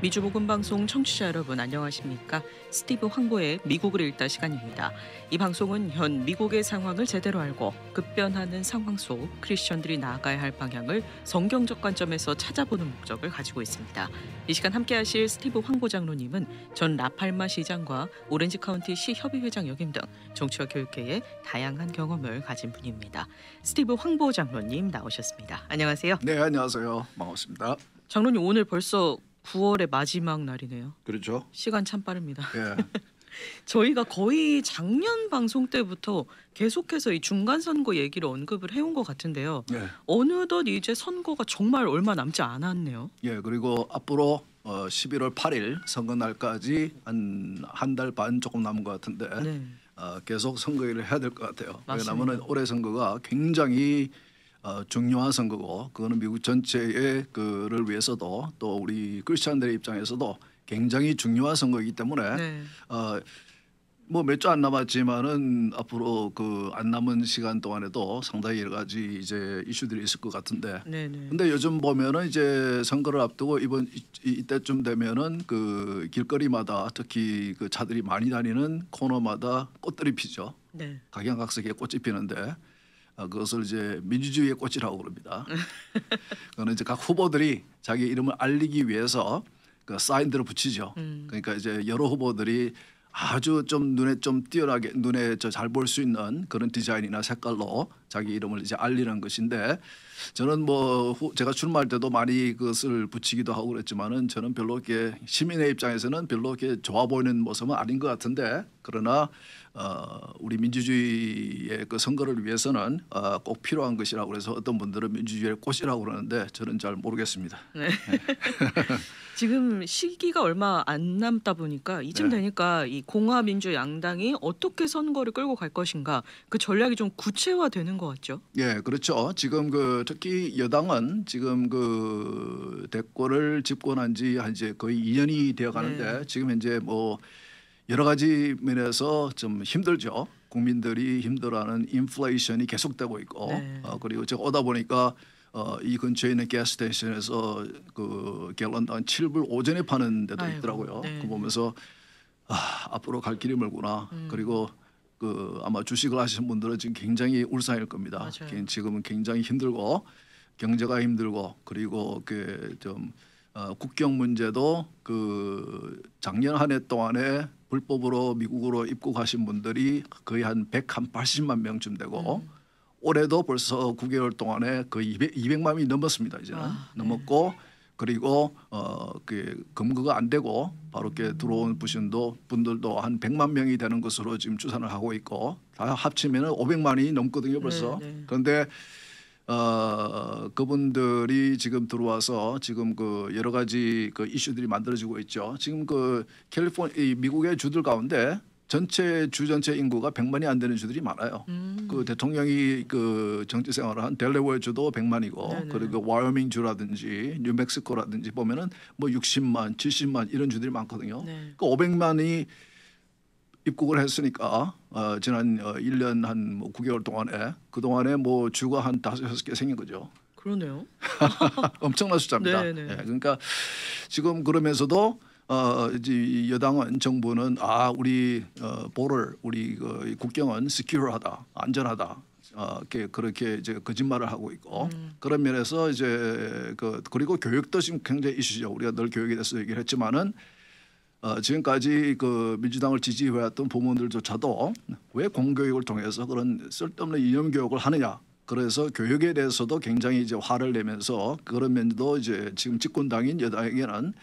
미주복음방송 청취자 여러분 안녕하십니까? 스티브 황보의 미국을 읽다 시간입니다. 이 방송은 현 미국의 상황을 제대로 알고 급변하는 상황 속 크리스천들이 나아가야 할 방향을 성경적 관점에서 찾아보는 목적을 가지고 있습니다. 이 시간 함께하실 스티브 황보 장로님은 전 라팔마 시장과 오렌지 카운티 시 협의회장 역임 등 정치와 교육계의 다양한 경험을 가진 분입니다. 스티브 황보 장로님 나오셨습니다. 안녕하세요. 네, 안녕하세요. 반갑습니다. 장로님 오늘 벌써 9월의 마지막 날이네요. 그렇죠. 시간 참 빠릅니다. 예. 저희가 거의 작년 방송 때부터 계속해서 이 중간 선거 얘기를 언급을 해온 것 같은데요. 예. 어느덧 이제 선거가 정말 얼마 남지 않았네요. 예. 그리고 앞으로 11월 8일 선거 날까지 한 달 반 조금 남은 것 같은데 네. 계속 선거일을 해야 될 것 같아요. 맞습니다. 왜냐하면 올해 선거가 굉장히 중요한 선거고 그거는 미국 전체의 그를 위해서도 또 우리 크리스찬들의 입장에서도 굉장히 중요한 선거이기 때문에 네. 뭐 몇 주 안 남았지만은 앞으로 그 안 남은 시간 동안에도 상당히 여러 가지 이제 이슈들이 있을 것 같은데. 네네. 근데 요즘 보면은 이제 선거를 앞두고 이때쯤 되면은 그 길거리마다 특히 그 차들이 많이 다니는 코너마다 꽃들이 피죠. 네. 각양각색의 꽃이 피는데 그것을 이제 민주주의의 꽃이라고 그럽니다. 그거는 이제 각 후보들이 자기 이름을 알리기 위해서 그 사인들을 붙이죠. 그러니까 이제 여러 후보들이 아주 좀 눈에 좀 뛰어나게 눈에 잘 볼 수 있는 그런 디자인이나 색깔로 자기 이름을 이제 알리는 것인데 저는 뭐 제가 출마할 때도 많이 그것을 붙이기도 하고 그랬지만은 저는 별로 이렇게 시민의 입장에서는 별로 이렇게 좋아 보이는 모습은 아닌 것 같은데 그러나 우리 민주주의의 그 선거를 위해서는 꼭 필요한 것이라고 그래서 어떤 분들은 민주주의의 꽃이라고 그러는데 저는 잘 모르겠습니다. 네. 지금 시기가 얼마 안 남다 보니까 이쯤 네. 되니까 이 공화민주 양당이 어떻게 선거를 끌고 갈 것인가 그 전략이 좀 구체화되는 것 같죠. 예, 그렇죠. 지금 그 특히 여당은 지금 그 대권을 집권한 지 한 이제 거의 2년이 되어 가는데 네. 지금 현재 뭐 여러 가지 면에서 좀 힘들죠. 국민들이 힘들어하는 인플레이션이 계속되고 있고 네. 그리고 제가 오다 보니까 이 근처에 있는 가스스테이션에서 그 갤런당 7불 오전에 파는 데도 아이고, 있더라고요. 네. 그 보면서 앞으로 갈 길이 멀구나. 그리고 그 아마 주식을 하시는 분들은 지금 굉장히 울상일 겁니다. 맞아요. 지금은 굉장히 힘들고 경제가 힘들고 그리고 그 좀 국경 문제도 그 작년 한 해 동안에 불법으로 미국으로 입국하신 분들이 거의 한 180만 명쯤 되고 올해도 벌써 9개월 동안에 거의 200만 명이 넘었습니다. 이제는 네. 넘었고 그리고 그 검거가 안 되고 바로 이렇게 들어온 분들도 한 100만 명이 되는 것으로 지금 추산을 하고 있고 다 합치면은 500만이 넘거든요 벌써. 네, 네. 그런데 그분들이 지금 들어와서 지금 그 여러 가지 그 이슈들이 만들어지고 있죠. 지금 그 이 미국의 주들 가운데 주 전체 인구가 100만이 안 되는 주들이 많아요. 그 대통령이 그 정치 생활을 한 델레웨어 주도 100만이고 네네. 그리고 와이오밍 주라든지 뉴멕시코라든지 보면은 뭐 60만, 70만 이런 주들이 많거든요. 네. 그 500만이 입국을 했으니까 지난 1년 한 뭐 9개월 동안에 그 동안에 뭐 주가 한 5-6개 생긴 거죠. 그러네요. 엄청난 숫자입니다. 네네. 예, 그러니까 지금 그러면서도 이제 여당은 정부는 우리 우리 그 국경은 시큐어하다, 안전하다. 그렇게 이제 거짓말을 하고 있고 그런 면에서 이제 그리고 교육도 지금 굉장히 이슈죠. 우리가 늘 교육에 대해서 얘기를 했지만은 지금까지 그 민주당을 지지해왔던 부모들조차도 왜 공교육을 통해서 그런 쓸데없는 이념 교육을 하느냐. 그래서 교육에 대해서도 굉장히 이제 화를 내면서 그런 면도 이제 지금 집권당인 여당에게는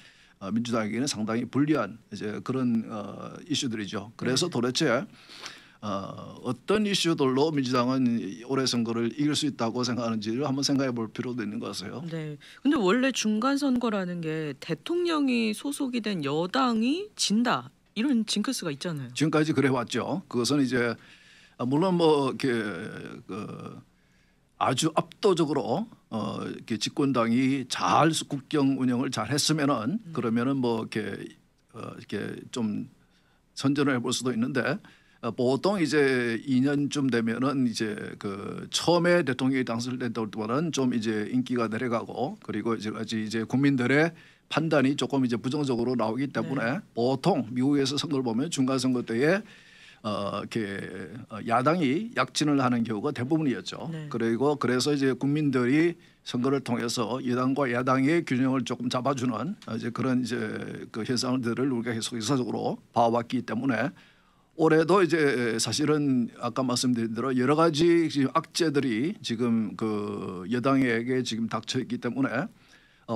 민주당에게는 상당히 불리한 이제 그런 이슈들이죠. 그래서 도대체 어떤 이슈들로 민주당은 올해 선거를 이길 수 있다고 생각하는지를 한번 생각해 볼 필요도 있는 것 같아요. 네. 근데 원래 중간 선거라는 게 대통령이 소속이 된 여당이 진다. 이런 징크스가 있잖아요. 지금까지 그래 왔죠. 그것은 이제 물론 뭐 이렇게 아주 압도적으로 이렇게 집권당이 잘 국경 운영을 잘 했으면은 그러면은 뭐 이렇게 좀 선전을 해볼 수도 있는데 보통 이제 2년쯤 되면은 이제 그 처음에 대통령이 당선될 때보다는 좀 이제 인기가 내려가고 그리고 이제 국민들의 판단이 조금 이제 부정적으로 나오기 때문에 보통 미국에서 선거를 보면 중간 선거 때에 이렇게 야당이 약진을 하는 경우가 대부분이었죠. 네. 그리고 그래서 이제 국민들이 선거를 통해서 여당과 야당의 균형을 조금 잡아주는 이제 그런 이제 그 현상들을 우리가 계속 역사적으로 봐왔기 때문에 올해도 이제 사실은 아까 말씀드린 대로 여러 가지 지금 악재들이 지금 그 여당에게 지금 닥쳐 있기 때문에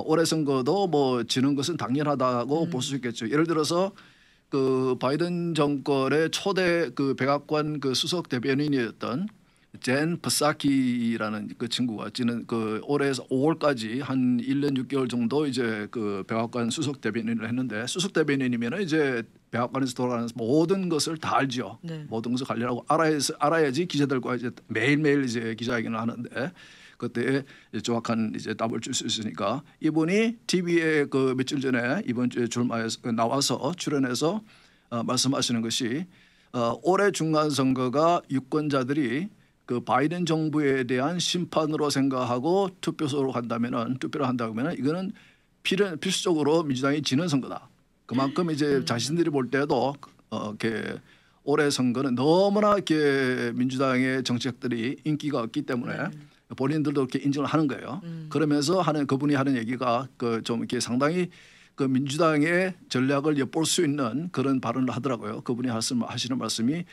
올해 선거도 뭐 지는 것은 당연하다고 볼 수 있겠죠. 예를 들어서 그 바이든 정권의 초대 그 백악관 그 수석 대변인이었던 젠 퍼사키라는 그 친구가 지는 그 올해에서 5월까지 한 1년 6개월 정도 이제 그 백악관 수석 대변인을 했는데 수석 대변인이면은 이제 백악관에서 돌아가는 모든 것을 다 알죠. 네. 모든 것을 관련하고 알아야지 기자들과 이제 매일매일 이제 기자회견을 하는데 그때 정확한 이제 답을 줄 수 있으니까 이분이 TV에 그 며칠 전에 이번 주에 출마해서 나와서 출연해서 말씀하시는 것이 올해 중간 선거가 유권자들이 그 바이든 정부에 대한 심판으로 생각하고 투표소로 간다면은 투표를 한다면은 이거는 필수적으로 민주당이 지는 선거다. 그만큼 이제 자신들이 볼 때도 이렇게 올해 선거는 너무나 이렇게 민주당의 정책들이 인기가 없기 때문에 본인들도 이렇게 인정을 하는 거예요. 그러면서 그분이 하는 얘기가 그 좀 이렇게 상당히 그 민주당의 전략을 엿볼 수 있는 그런 발언을 하더라고요. 그분이 하시는 말씀이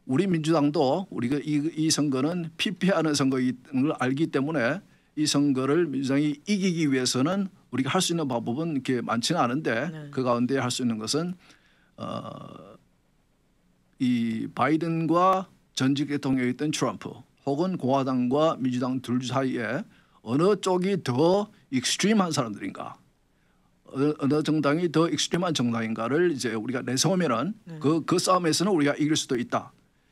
우리 민주당도 우리가 이 선거는 피폐하는 선거인 걸 알기 때문에 이 선거를 민주당이 이기기 위해서는 우리가 할 수 있는 방법은 이렇게 많지는 않은데 그 가운데 할 수 있는 것은 이 바이든과 전직 대통령이었던 트럼프 혹은 공화당과 민주당 둘 사이에 어느 쪽이 더 익스트림한 사람들인가, 어느 정당이 더 익스트림한 정당인가를 이제 우리가 내세우면은 그 싸움에서는 우리가 이길 수도 있다.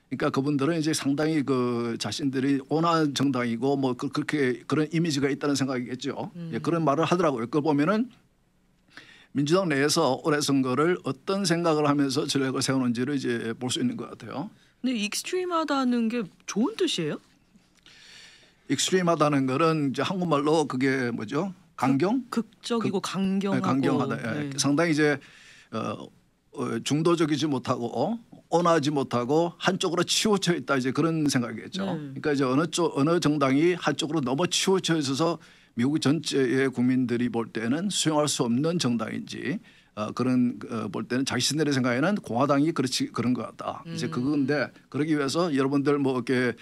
그러니까 그분들은 이제 상당히 그 자신들이 온화한 정당이고 뭐 그렇게 그런 이미지가 있다는 생각이겠죠. 예, 그런 말을 하더라고요. 그거 보면은 민주당 내에서 올해 선거를 어떤 생각을 하면서 전략을 세우는지를 이제 볼 수 있는 것 같아요. 근데 익스트림하다는 게 좋은 뜻이에요? 익스트림하다는 거는 이제 한국말로 그게 뭐죠? 강경? 극적이고 강경하고. 강경하다. 예. 네. 상당히 이제 중도적이지 못하고 온화하지 못하고 한쪽으로 치우쳐 있다 이제 그런 생각이겠죠. 그러니까 이제 어느 정당이 한쪽으로 너무 치우쳐 있어서 미국 전체의 국민들이 볼 때는 수용할 수 없는 정당인지 그런 볼 때는 자신들의 생각에는 공화당이 그런 것 같다. 이제 그건데 그러기 위해서 여러분들 뭐 이렇게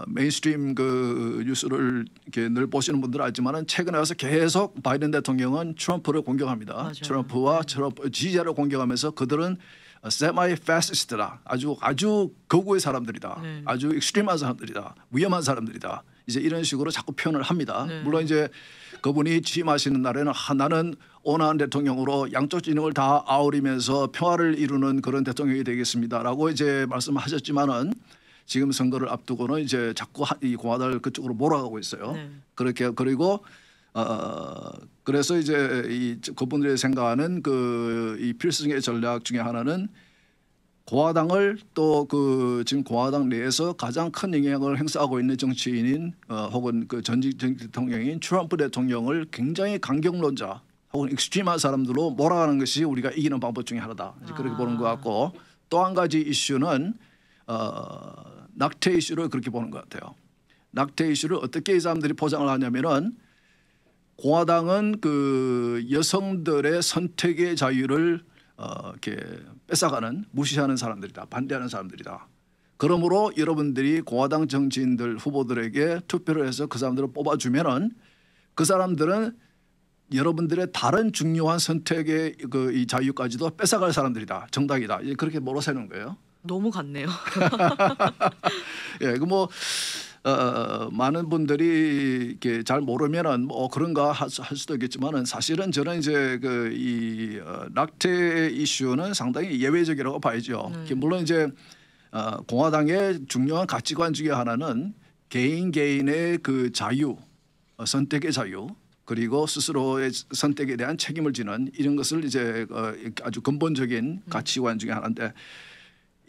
메인스트림 그 뉴스를 이렇게 늘 보시는 분들은 알지만은 최근에 와서 계속 바이든 대통령은 트럼프를 공격합니다. 맞아요. 트럼프와 트럼프 지지자를 공격하면서 그들은 세마이 패시스트다. 아주 거구의 사람들이다. 네. 아주 익스트림한 사람들이다. 위험한 사람들이다. 이제 이런 식으로 자꾸 표현을 합니다. 네. 물론 이제 그분이 취임하시는 날에는 나는 온화한 대통령으로 양쪽 진영을 다 아우리면서 평화를 이루는 그런 대통령이 되겠습니다라고 이제 말씀하셨지만은 지금 선거를 앞두고는 이제 자꾸 이 공화당을 그쪽으로 몰아가고 있어요. 네. 그렇게 그리고 그래서 이제 이 그분들이 생각하는 그 이 필승의 전략 중에 하나는 공화당을 또 그 지금 공화당 내에서 가장 큰 영향을 행사하고 있는 정치인인 혹은 그 전직 대통령인 트럼프 대통령을 굉장히 강경론자 혹은 익스트림한 사람들로 몰아가는 것이 우리가 이기는 방법 중에 하나다. 이제 그렇게 보는 것 같고 또 한 가지 이슈는 낙태 이슈를 그렇게 보는 것 같아요. 낙태 이슈를 어떻게 이 사람들이 포장을 하냐면은 공화당은 그 여성들의 선택의 자유를 이렇게 뺏어가는 무시하는 사람들이다. 반대하는 사람들이다. 그러므로 여러분들이 공화당 정치인들 후보들에게 투표를 해서 그 사람들을 뽑아주면은 그 사람들은 여러분들의 다른 중요한 선택의 그 이 자유까지도 뺏어갈 사람들이다. 정당이다. 이제 그렇게 몰아세우는 거예요. 너무 같네요. 예, 그 뭐 많은 분들이 이렇게 잘 모르면은 뭐 그런가 할 수도 있겠지만은 사실은 저는 이제 그 이 낙태 이슈는 상당히 예외적이라고 봐야죠. 물론 이제 공화당의 중요한 가치관 중에 하나는 개인의 그 자유, 선택의 자유. 그리고 스스로의 선택에 대한 책임을 지는 이런 것을 이제 아주 근본적인 가치관 중에 하나인데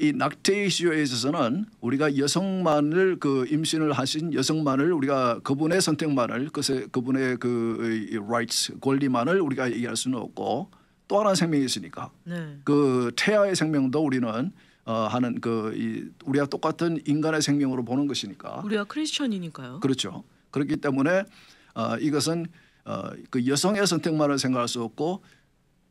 이 낙태 이슈에 있어서는 우리가 여성만을 그 임신을 하신 여성만을 우리가 그분의 선택만을 그분의 그 rights 권리만을 우리가 얘기할 수는 없고 또 하나의 생명이 있으니까 네. 그 태아의 생명도 우리는 하는 우리가 똑같은 인간의 생명으로 보는 것이니까 우리가 크리스천이니까요. 그렇죠. 그렇기 때문에 이것은 그 여성의 선택만을 생각할 수 없고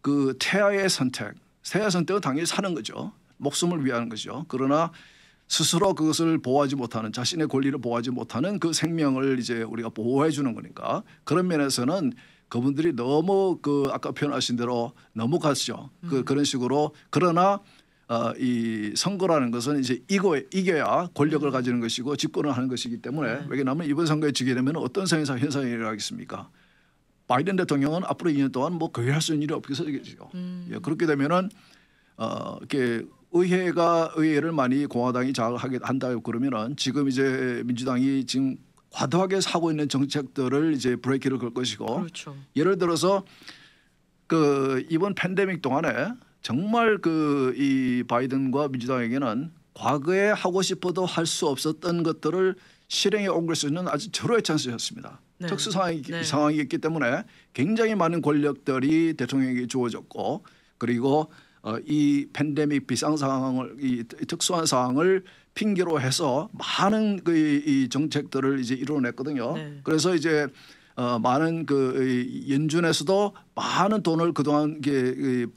그 태아의 선택은 당연히 사는 거죠. 목숨을 위한 것이죠. 그러나 스스로 그것을 보호하지 못하는 자신의 권리를 보호하지 못하는 그 생명을 이제 우리가 보호해 주는 거니까 그런 면에서는 그분들이 너무 그 아까 표현하신 대로 너무 갔죠. 그런 식으로 그러나 이 선거라는 것은 이제 이겨야 권력을 가지는 것이고 집권을 하는 것이기 때문에 왜냐하면 이번 선거에 지게 되면 어떤 현상이 일어나겠습니까? 바이든 대통령은 앞으로 2년 동안 뭐 거의 할 수 있는 일이 없겠죠. 예, 그렇게 되면은 이렇게 의회를 많이 공화당이 장악하게 한다고 그러면은 지금 이제 민주당이 지금 과도하게 하고 있는 정책들을 이제 브레이크를 걸 것이고 그렇죠. 예를 들어서 그 이번 팬데믹 동안에 정말 그 이 바이든과 민주당에게는 과거에 하고 싶어도 할 수 없었던 것들을 실행에 옮길 수 있는 아주 절호의 찬스였습니다. 네. 특수 네. 상황이었기 때문에 굉장히 많은 권력들이 대통령에게 주어졌고 그리고 이 팬데믹 비상 상황을 이 특수한 상황을 핑계로 해서 많은 이 정책들을 이제 이뤄냈거든요. 네. 그래서 이제 많은 그 연준에서도 많은 돈을 그동안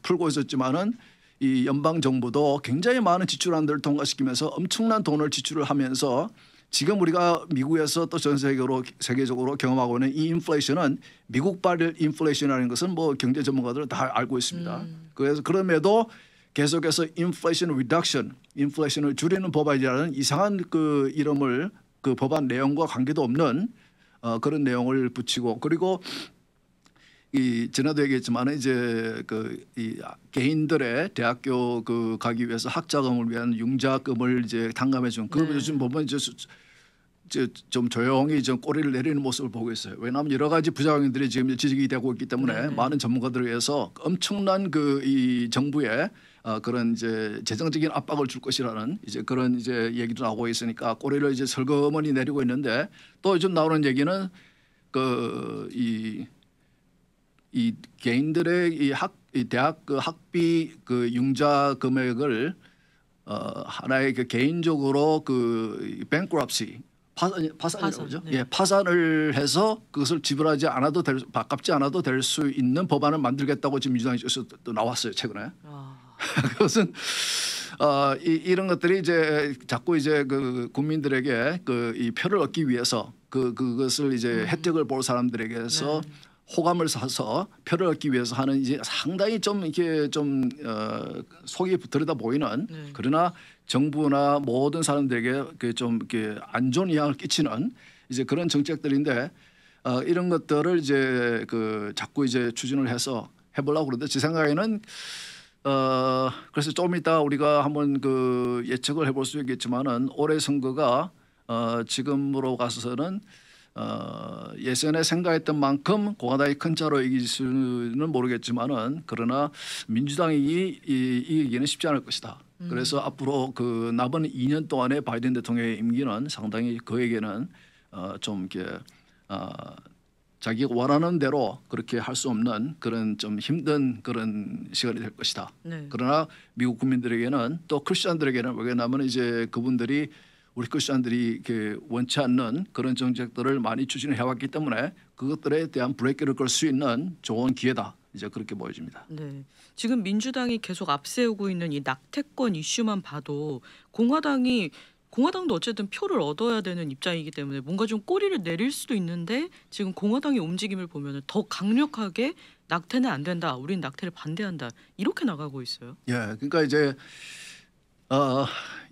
풀고 있었지만은 이 연방 정부도 굉장히 많은 지출안들을 통과시키면서 엄청난 돈을 지출을 하면서 지금 우리가 미국에서 또 전 세계적으로 경험하고 있는 이 인플레이션은 미국발 인플레이션이라는 것은 뭐 경제 전문가들은 다 알고 있습니다. 그래서 그럼에도 계속해서 인플레이션 리덕션, 인플레이션을 줄이는 법안이라는 이상한 그 이름을 그 법안 내용과 관계도 없는 그런 내용을 붙이고 그리고 이 전에도 얘기했지만 이제 그 이 개인들의 대학교 그 가기 위해서 학자금을 위한 융자금을 이제 탕감해 준 그 요즘 보면 이제 좀 조용히 좀 꼬리를 내리는 모습을 보고 있어요. 왜냐하면 여러 가지 부작용들이 지금 지적이 되고 있기 때문에 많은 전문가들에 의해서 엄청난 그 이 정부에 그런 이제 재정적인 압박을 줄 것이라는 이제 그런 이제 얘기도 나오고 있으니까 꼬리를 이제 슬그머니 내리고 있는데 또 요즘 나오는 얘기는 이 개인들의 이 대학 그 학비 그 융자 금액을 하나의 그 개인적으로 그 bankruptcy 파산이라고 그러죠. 네. 예, 파산을 해서 그것을 지불하지 않아도 갚지 않아도 될 수 있는 법안을 만들겠다고 지금 민주당에서 또 나왔어요 최근에. 그것은 이런 것들이 이제 자꾸 이제 그 국민들에게 그 이 표를 얻기 위해서 그것을 이제 혜택을 볼 사람들에게서 호감을 사서 표를 얻기 위해서 하는 이제 상당히 좀 이렇게 좀 속이 들여다 보이는 그러나 정부나 모든 사람들에게 그 좀 이렇게 안 좋은 영향을 끼치는 이제 그런 정책들인데 이런 것들을 이제 그 자꾸 이제 추진을 해서 해보려고 그러는데 제 생각에는 그래서 좀 이따 우리가 한번 그 예측을 해볼 수 있겠지만은 올해 선거가 지금으로 가서는 예전에 생각했던 만큼 공화당이 큰 차로 이길 수는 모르겠지만은 그러나 민주당이 이기기는 쉽지 않을 것이다. 그래서 앞으로 그 남은 2년 동안의 바이든 대통령의 임기는 상당히 그에게는 좀 이렇게 자기가 원하는 대로 그렇게 할 수 없는 그런 좀 힘든 그런 시간이 될 것이다. 그러나 미국 국민들에게는 또 크리스천들에게는 왜냐하면 이제 그분들이 우리 크리스천들이 이렇게 원치 않는 그런 정책들을 많이 추진을 해왔기 때문에 그것들에 대한 브레이크를 걸 수 있는 좋은 기회다. 이제 그렇게 보여집니다. 네. 지금 민주당이 계속 앞세우고 있는 이 낙태권 이슈만 봐도 공화당도 어쨌든 표를 얻어야 되는 입장이기 때문에 뭔가 좀 꼬리를 내릴 수도 있는데 지금 공화당의 움직임을 보면 더 강력하게 낙태는 안 된다. 우린 낙태를 반대한다. 이렇게 나가고 있어요. 예, 그러니까 이제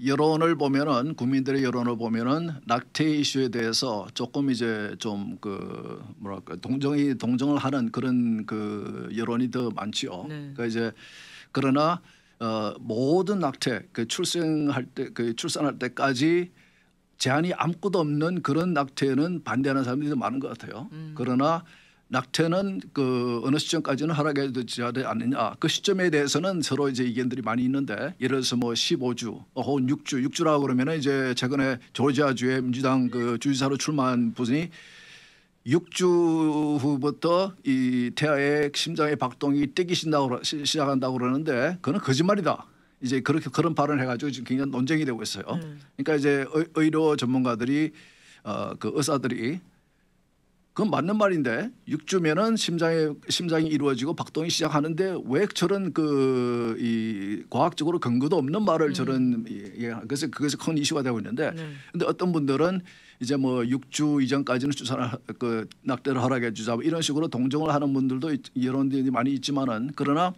여론을 보면은 국민들의 여론을 보면은 낙태 이슈에 대해서 조금 이제 좀 그 뭐랄까 동정을 하는 그런 그 여론이 더 많지요. 그러니까 이제 그러나 모든 낙태 그 출산할 때까지 제한이 아무것도 없는 그런 낙태는 반대하는 사람들이 더 많은 것 같아요. 그러나 낙태는 그 어느 시점까지는 허락해주지 않느냐. 그 시점에 대해서는 서로 이제 의견들이 많이 있는데 예를 들어서 뭐 15주 혹은 6주라고 그러면은 이제 최근에 조지아주의 민주당 그 주지사로 출마한 분이 6주 후부터 이 태아의 심장의 박동이 뛰기 시작한다고 그러는데 그건 거짓말이다. 이제 그런 발언을 해가지고 지금 굉장히 논쟁이 되고 있어요. 그러니까 이제 의료 전문가들이 그 의사들이 그건 맞는 말인데 6주면은 심장이 이루어지고 박동이 시작하는데 왜 저런 이 과학적으로 근거도 없는 말을 저런 그래서 그것이 큰 이슈가 되고 있는데 근데 어떤 분들은 이제 뭐 6주 이전까지는 주사를 그 낙태를 허락해 주자 뭐 이런 식으로 동정을 하는 분들도 여론들이 많이 있지만은 그러나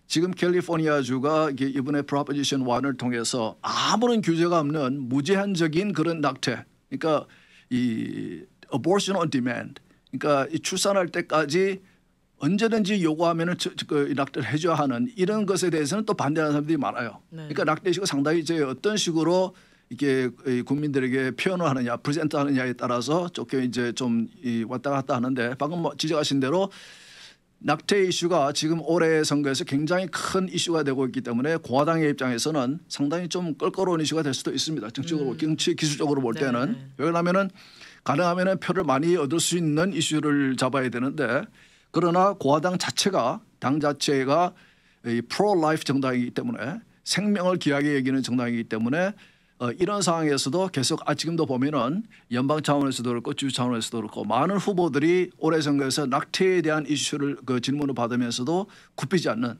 지금 캘리포니아주가 이번에 프로포지션 1을 통해서 아무런 규제가 없는 무제한적인 그런 낙태, 그러니까 이 abortion on demand, 그러니까 이 출산할 때까지 언제든지 요구하면은 그 낙태를 해줘야 하는 이런 것에 대해서는 또 반대하는 사람들이 많아요. 그러니까 낙태식을 상당히 이제 어떤 식으로 이게 국민들에게 표현을 하느냐, 프레젠트하느냐에 따라서 조금 이제 좀 왔다 갔다 하는데 방금 지적하신 대로 낙태 이슈가 지금 올해 선거에서 굉장히 큰 이슈가 되고 있기 때문에 공화당의 입장에서는 상당히 좀 껄끄러운 이슈가 될 수도 있습니다. 정치 기술적으로 볼 때는 왜냐하면은 가능하면은 표를 많이 얻을 수 있는 이슈를 잡아야 되는데 그러나 공화당 자체가 당 자체가 이 프로-라이프 정당이기 때문에 생명을 귀하게 여기는 정당이기 때문에 이런 상황에서도 계속 지금도 보면은 연방 차원에서도 그렇고 주 차원에서도 그렇고 많은 후보들이 올해 선거에서 낙태에 대한 이슈를 그 질문을 받으면서도 굽히지 않는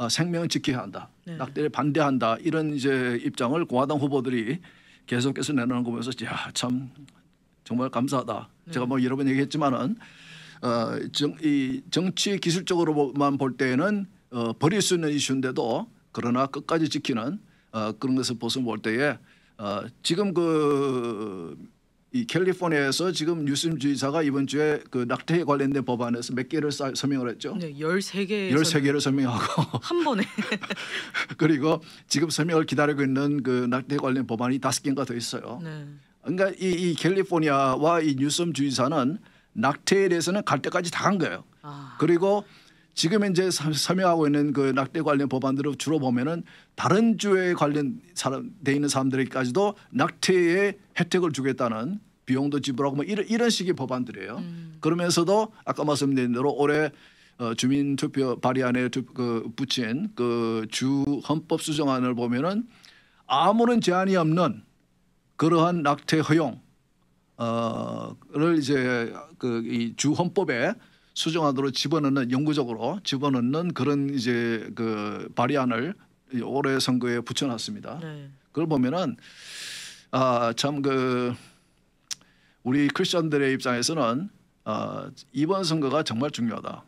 생명을 지켜야 한다, 낙태를 반대한다 이런 이제 입장을 공화당 후보들이 계속해서 내놓는 거 보면서 야, 참 정말 감사하다. 제가 뭐 여러 번 얘기했지만은 이 정치 기술적으로만 볼 때에는 버릴 수 있는 이슈인데도 그러나 끝까지 지키는 그런 것을 볼 때에 지금 이 캘리포니아에서 지금 뉴섬 주지사가 이번 주에 그 낙태에 관련된 법안에서 몇 개를 서명을 했죠. 네, 13개를 서명하고 한 번에 그리고 지금 서명을 기다리고 있는 그 낙태 관련 법안이 5개인가 더 있어요. 그러니까 이 캘리포니아와 이 뉴섬 주지사는 낙태에 대해서는 갈 때까지 다 간 거예요. 그리고 지금 이제 서명하고 있는 그 낙태 관련 법안들을 주로 보면은 다른 주에 관련돼 있는 사람들에게까지도 낙태의 혜택을 주겠다는 비용도 지불하고 뭐 이런 식의 법안들이에요. 그러면서도 아까 말씀드린 대로 올해 주민투표 발의안에 붙인 그 주 헌법 수정안을 보면은 아무런 제한이 없는 그러한 낙태 허용을 이제 그 이 주 헌법에 수정안으로 영구적으로 집어넣는 그런 이제 그 발의안을 올해 선거에 붙여놨습니다. 그걸 보면은 참 그 우리 크리스천들의 입장에서는 이번 선거가 정말 중요하다.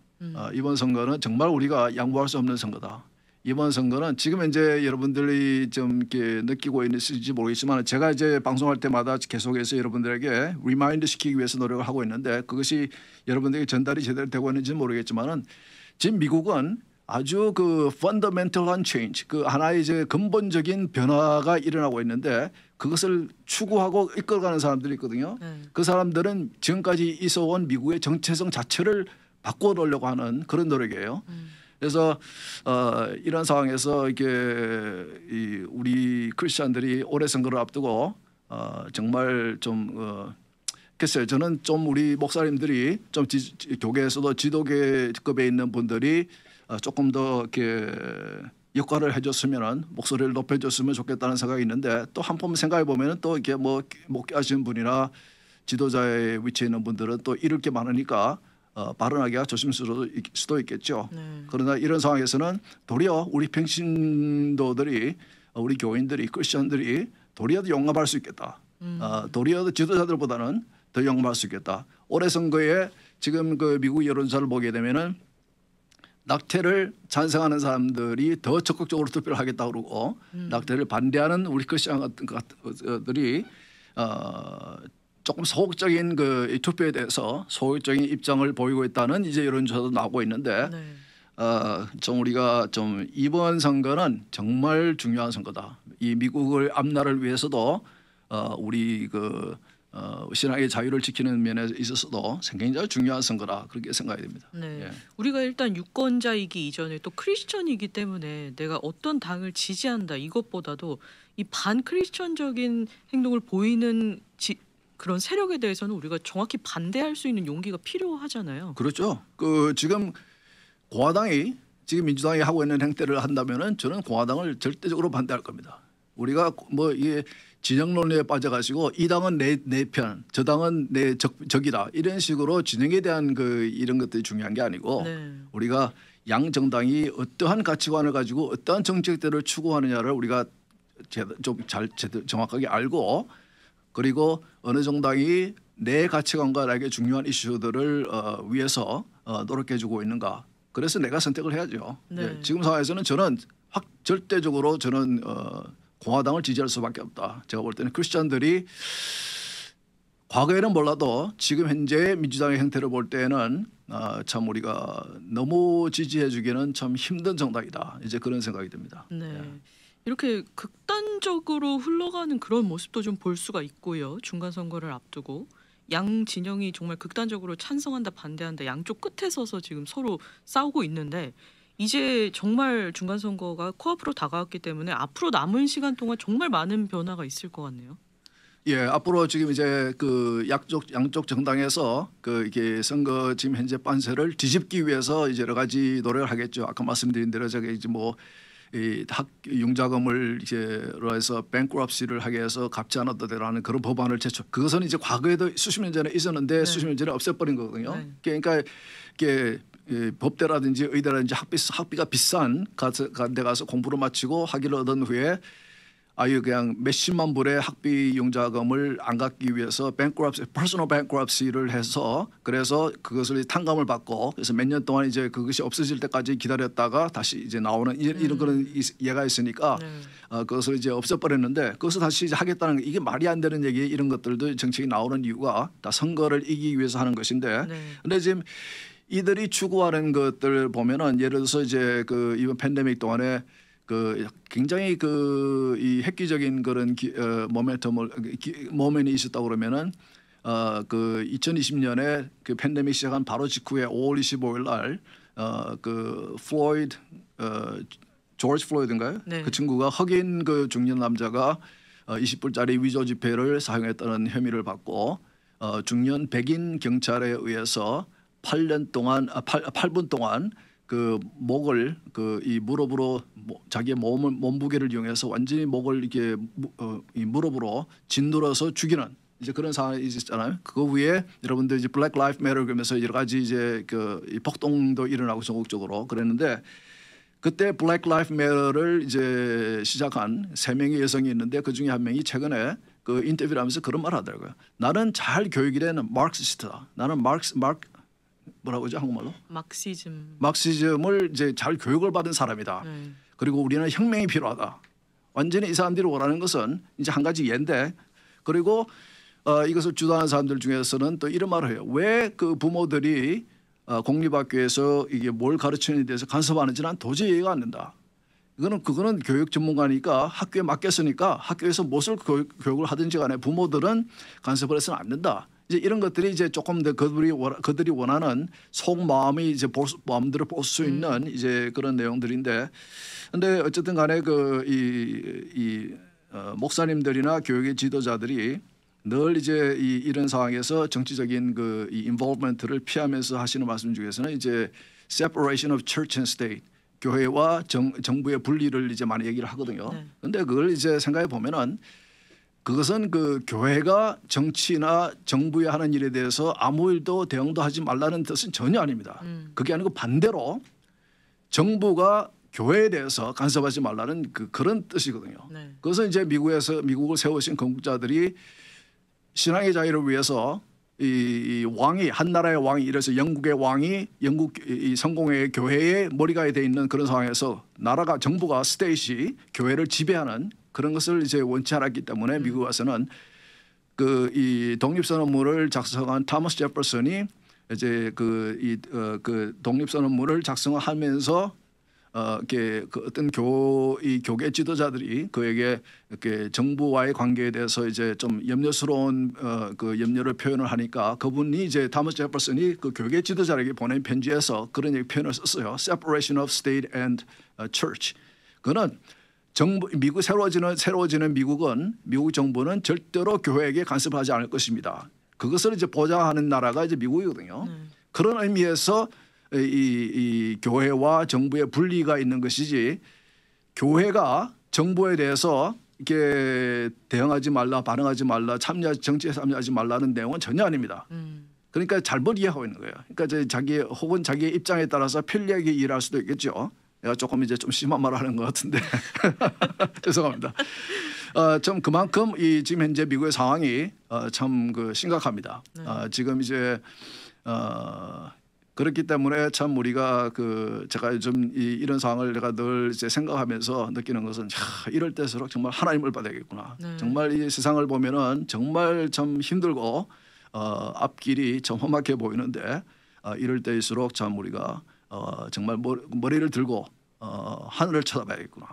이번 선거는 정말 우리가 양보할 수 없는 선거다. 이번 선거는 지금 이제 여러분들이 좀 이렇게 느끼고 있는지 모르겠지만 제가 이제 방송할 때마다 계속해서 여러분들에게 리마인드 시키기 위해서 노력을 하고 있는데 그것이 여러분들에게 전달이 제대로 되고 있는지는 모르겠지만은 지금 미국은 아주 그 fundamental한 change, 그 하나의 이제 근본적인 변화가 일어나고 있는데 그것을 추구하고 이끌어가는 사람들이 있거든요. 그 사람들은 지금까지 있어온 미국의 정체성 자체를 바꿔놓으려고 하는 그런 노력이에요. 그래서 이런 상황에서 이게 우리 크리스천들이 올해 선거를 앞두고 정말 좀 글쎄요, 저는 좀 우리 목사님들이 좀 교계에서도 지도계급에 있는 분들이 조금 더 이렇게 역할을 해줬으면은 목소리를 높여줬으면 좋겠다는 생각이 있는데 또 한편 생각해 보면은 또 이렇게 뭐 목회하시는 분이나 지도자의 위치에 있는 분들은 또 잃을 게 많으니까. 발언하기가 조심스러울 수도 있겠죠. 그러나 이런 상황에서는 도리어 우리 평신도들이 우리 교인들이 크리스천들이 도리어 용감할 수 있겠다. 도리어 지도자들보다는 더 용감할 수 있겠다. 올해 선거에 지금 그 미국 여론조사를 보게 되면은 낙태를 찬성하는 사람들이 더 적극적으로 투표를 하겠다 그러고 낙태를 반대하는 우리 크리스천 같은 것들이 조금 소극적인 그 투표에 대해서 소극적인 입장을 보이고 있다는 이제 여론조사도 나오고 있는데 좀 우리가 좀 이번 선거는 정말 중요한 선거다. 이 미국을 앞날을 위해서도 우리 그 신앙의 자유를 지키는 면에 있어서도 굉장히 중요한 선거라 그렇게 생각이 됩니다. 네. 예. 우리가 일단 유권자이기 이전에 또 크리스천이기 때문에 내가 어떤 당을 지지한다 이것보다도 이 반크리스천적인 행동을 보이는 그런 세력에 대해서는 우리가 정확히 반대할 수 있는 용기가 필요하잖아요. 그렇죠. 그 지금 공화당이 지금 민주당이 하고 있는 행태를 한다면은 저는 공화당을 절대적으로 반대할 겁니다. 우리가 뭐 이게 진영 논리에 빠져가지고 이 당은 내 편, 저 당은 내 적이다 이런 식으로 진영에 대한 이런 것들이 중요한 게 아니고 네. 우리가 양 정당이 어떠한 가치관을 가지고 어떠한 정책들을 추구하느냐를 우리가 좀 정확하게 알고 그리고 어느 정당이 내 가치관과 나에게 중요한 이슈들을 위해서 노력해주고 있는가. 그래서 내가 선택을 해야죠. 네. 예, 지금 상황에서는 저는 절대적으로 저는 공화당을 지지할 수밖에 없다. 제가 볼 때는 크리스천들이 과거에는 몰라도 지금 현재 민주당의 행태를 볼 때는 참 우리가 너무 지지해주기는 참 힘든 정당이다. 이제 그런 생각이 듭니다. 네. 예. 이렇게 극단적으로 흘러가는 그런 모습도 좀 볼 수가 있고요. 중간 선거를 앞두고 양 진영이 정말 극단적으로 찬성한다 반대한다 양쪽 끝에 서서 지금 서로 싸우고 있는데 이제 정말 중간 선거가 코앞으로 다가왔기 때문에 앞으로 남은 시간 동안 정말 많은 변화가 있을 것 같네요. 예, 앞으로 지금 이제 양쪽 정당에서 이게 선거 지금 현재 판세를 뒤집기 위해서 이제 여러 가지 노력을 하겠죠. 아까 말씀드린 대로 저게 이제 뭐 이 융자금을 이제 해서 bankruptcy를 하게 해서 갚지 않아도 되라는 그런 법안을 제출. 그것은 이제 과거에도 수십 년 전에 있었는데 네. 수십 년 전에 없애버린 거거든요. 네. 그러니까 이게 법대라든지 의대라든지 학비가 비싼 데 가서 공부를 마치고 학위를 얻은 후에 아유 그냥 몇십만 불의 학비 융자금을 안 갚기 위해서 personal bankruptcy를 해서 그래서 그것을 탕감을 받고 그래서 몇 년 동안 이제 그것이 없어질 때까지 기다렸다가 다시 이제 나오는 이런 그런 예가 있으니까 네. 그것을 이제 없애버렸는데 그것을 다시 이제 하겠다는 게 이게 말이 안 되는 얘기 이런 것들도 정책이 나오는 이유가 다 선거를 이기기 위해서 하는 것인데 근데 지금 이들이 추구하는 것들 보면은 예를 들어서 이제 이번 팬데믹 동안에 굉장히 이 획기적인 그런 모멘이 있었다고 그러면은 2020년에 그 팬데믹 시작한 바로 직후에 5월 25일 날 조지 플로이드인가요? 네. 그 친구가 흑인 중년 남자가 20불짜리 위조 지폐를 사용했다는 혐의를 받고 중년 백인 경찰에 의해서 8분 동안 목을 이 무릎으로 자기의 몸무게를 이용해서 완전히 목을 이렇게 이 무릎으로 짓눌러서 죽이는 이제 그런 상황이 있었잖아요. 그거 위에 여러분들 이제 Black Lives Matter 그러면서 여러 가지 이제 이 폭동도 일어나고 전국적으로 그랬는데 그때 Black Lives Matter를 이제 시작한 3명의 여성이 있는데 그 중에 한 명이 최근에 인터뷰를 하면서 그런 말을 하더라고요. 나는 잘 교육이 된 마르크시스트다. 나는 뭐라고 하죠 한국말로? 마르크시즘을 이제 잘 교육을 받은 사람이다. 그리고 우리는 혁명이 필요하다. 완전히 이 사람들이 원하는 것은 이제 한 가지 예인데 그리고 이것을 주도하는 사람들 중에서는 또 이런 말을 해요. 왜 부모들이 공립학교에서 이게 뭘 가르치는 데 대해서 간섭하는지 난 도저히 이해가 안 된다. 그거는 교육 전문가니까 학교에 맡겼으니까 학교에서 무엇을 교육을 하든지 간에 부모들은 간섭을 해서는 안 된다. 이제 이런 것들이 이제 조금 더 그들이 원하는 속마음이 이제 마음대로 볼 수 있는 이제 그런 내용들인데, 근데 어쨌든 간에 목사님들이나 교육의 지도자들이 늘 이제 이런 상황에서 정치적인 이 involvement를 피하면서 하시는 말씀 중에서는 이제 separation of church and state, 교회와 정부의 분리를 이제 많이 얘기를 하거든요. 그런데 그걸 이제 생각해 보면은. 그것은 교회가 정치나 정부에 하는 일에 대해서 아무 일도 대응도 하지 말라는 뜻은 전혀 아닙니다. 그게 아니고 반대로 정부가 교회에 대해서 간섭하지 말라는 그런 뜻이거든요. 그것은 이제 미국을 세우신 건국자들이 신앙의 자유를 위해서 이 왕이 한 나라의 왕이 이래서 영국의 왕이 영국 이 성공의 교회의 머리가 돼 있는 그런 상황에서 정부가 스테이시 교회를 지배하는 그런 것을 이제 원치 않았기 때문에 미국 와서는 이 독립선언문을 작성한 토마스 제퍼슨이 이제 독립선언문을 작성하면서 이렇게 그 어떤 이 교계 지도자들이 그에게 이렇게 정부와의 관계에 대해서 이제 좀 염려스러운 그 염려를 표현을 하니까 그분이 이제 타머스 제퍼슨이 그 교계 지도자에게 보낸 편지에서 그런 표현을 썼어요. Separation of state and church. 그는 미국 새로워지는 미국 정부는 절대로 교회에게 간섭하지 않을 것입니다. 그것을 이제 보장하는 나라가 이제 미국이거든요. 그런 의미에서 이 교회와 정부의 분리가 있는 것이지 교회가 정부에 대해서 이렇게 대응하지 말라, 반응하지 말라, 정치에 참여하지 말라는 내용은 전혀 아닙니다. 그러니까 잘못 이해하고 있는 거예요. 그러니까 자기의 입장에 따라서 편리하게 일할 수도 있겠죠. 내가 조금 이제 좀 심한 말을 하는 것 같은데 죄송합니다. 좀 그만큼 이 지금 현재 미국의 상황이 참 그 심각합니다. 지금 이제 그렇기 때문에 참 우리가 제가 요즘 이런 상황을 내가 늘 이제 생각하면서 느끼는 것은 이럴 때일수록 정말 하나님을 받아야겠구나. 정말 이 세상을 보면은 정말 참 힘들고 앞길이 좀 험악해 보이는데 이럴 때일수록 참 우리가 정말 머리를 들고 하늘을 쳐다봐야겠구나.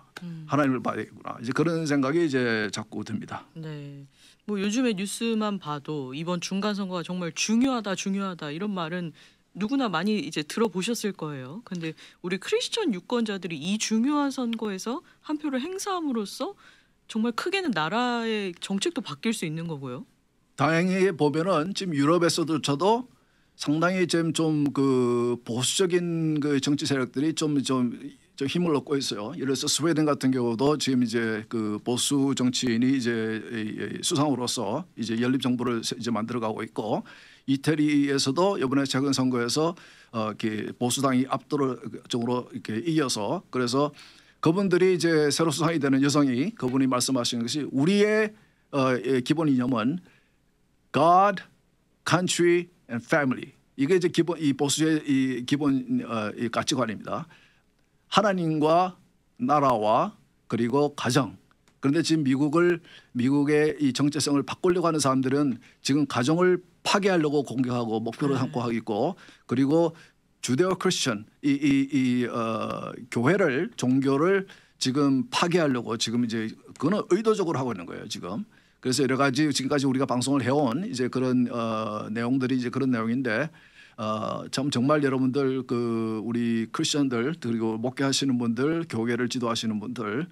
하나님을 봐야겠구나. 이제 그런 생각이 이제 자꾸 듭니다. 네. 뭐 요즘에 뉴스만 봐도 이번 중간 선거가 정말 중요하다 이런 말은 누구나 많이 이제 들어보셨을 거예요. 근데 우리 크리스천 유권자들이 이 중요한 선거에서 한 표를 행사함으로써 정말 크게는 나라의 정책도 바뀔 수 있는 거고요. 다행히 보면은 지금 유럽에서도 상당히 지금 좀 그 보수적인 그 정치 세력들이 좀 힘을 얻고 있어요. 예를 들어서 스웨덴 같은 경우도 지금 이제 그 보수 정치인이 이제 수상으로서 이제 연립 정부를 이제 만들어가고 있고, 이태리에서도 이번에 최근 선거에서 이렇게 보수당이 압도적으로 이렇게 이겨서, 그래서 그분들이 이제 새로 수상이 되는 여성이 그분이 말씀하시는 것이 우리의 기본 이념은 God, Country and Family. 이게 이제 이 보수의 이 기본 이 가치관입니다. 하나님과 나라와 그리고 가정. 그런데 지금 미국의 이 정체성을 바꾸려고 하는 사람들은 지금 가정을 파괴하려고 공격하고 목표로 삼고 하고 있고, 그리고 주데오 크리스천 교회를, 종교를 지금 파괴하려고 지금 이제 그거는 의도적으로 하고 있는 거예요 지금. 그래서 여러 가지 지금까지 우리가 방송을 해온 이제 그런 내용들이 이제 그런 내용인데, 참 정말 여러분들 우리 크리스천들 그리고 목회하시는 분들, 교회를 지도하시는 분들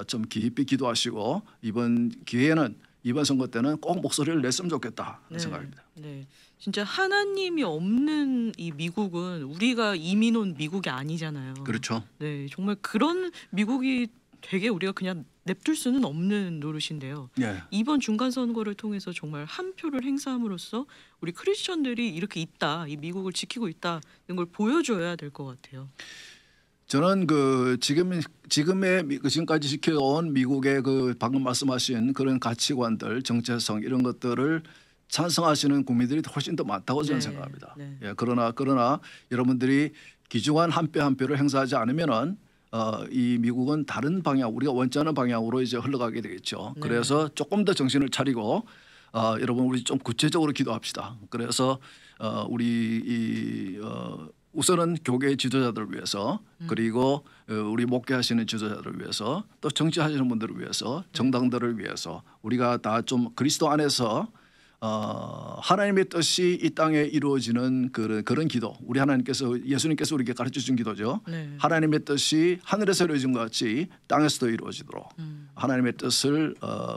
좀 깊이 기도하시고 이번 기회에는, 이번 선거 때는 꼭 목소리를 냈으면 좋겠다 하는 생각입니다. 네, 진짜 하나님이 없는 이 미국은 우리가 이민 온 미국이 아니잖아요. 그렇죠. 네, 정말 그런 미국이 되게 우리가 그냥 냅둘 수는 없는 노릇인데요. 네. 이번 중간 선거를 통해서 정말 한 표를 행사함으로써 우리 크리스천들이 이렇게 있다, 이 미국을 지키고 있다는 걸 보여줘야 될 것 같아요. 저는 지금까지 지켜온 미국의 방금 말씀하신 그런 가치관들, 정체성 이런 것들을 찬성하시는 국민들이 훨씬 더 많다고 저는 생각합니다. 네. 예, 그러나 여러분들이 귀중한 한 표 한 표를 행사하지 않으면은 이 미국은 다른 방향, 우리가 원치 않은 방향으로 이제 흘러가게 되겠죠. 네. 그래서 조금 더 정신을 차리고 여러분 우리 좀 구체적으로 기도합시다. 그래서 우선은 교계 지도자들을 위해서, 그리고 우리 목회하시는 지도자들을 위해서, 또 정치하시는 분들을 위해서, 정당들을 위해서 우리가 다 좀 그리스도 안에서 하나님의 뜻이 이 땅에 이루어지는 그런 기도, 우리 예수님께서 우리에게 가르쳐 준 기도죠. 네. 하나님의 뜻이 하늘에서 이루어진 것 같이 땅에서도 이루어지도록 하나님의 뜻을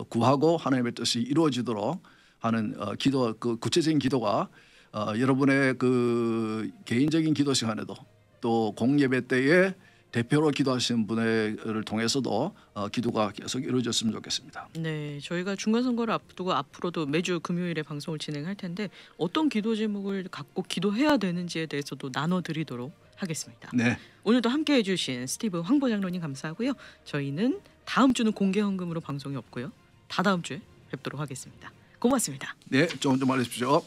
구하고 하나님의 뜻이 이루어지도록 하는 기도, 그 구체적인 기도가 여러분의 그 개인적인 기도 시간에도, 또 공예배 때에 대표로 기도하시는 분을 통해서도 기도가 계속 이루어졌으면 좋겠습니다. 네, 저희가 중간 선거를 앞두고 앞으로도 매주 금요일에 방송을 진행할 텐데 어떤 기도 제목을 갖고 기도해야 되는지에 대해서도 나눠드리도록 하겠습니다. 네. 오늘도 함께해 주신 스티브 황보 장로님 감사하고요. 저희는 다음 주는 공개 헌금으로 방송이 없고요. 다다음 주에 뵙도록 하겠습니다. 고맙습니다. 네, 조금 좀 알려주십시오.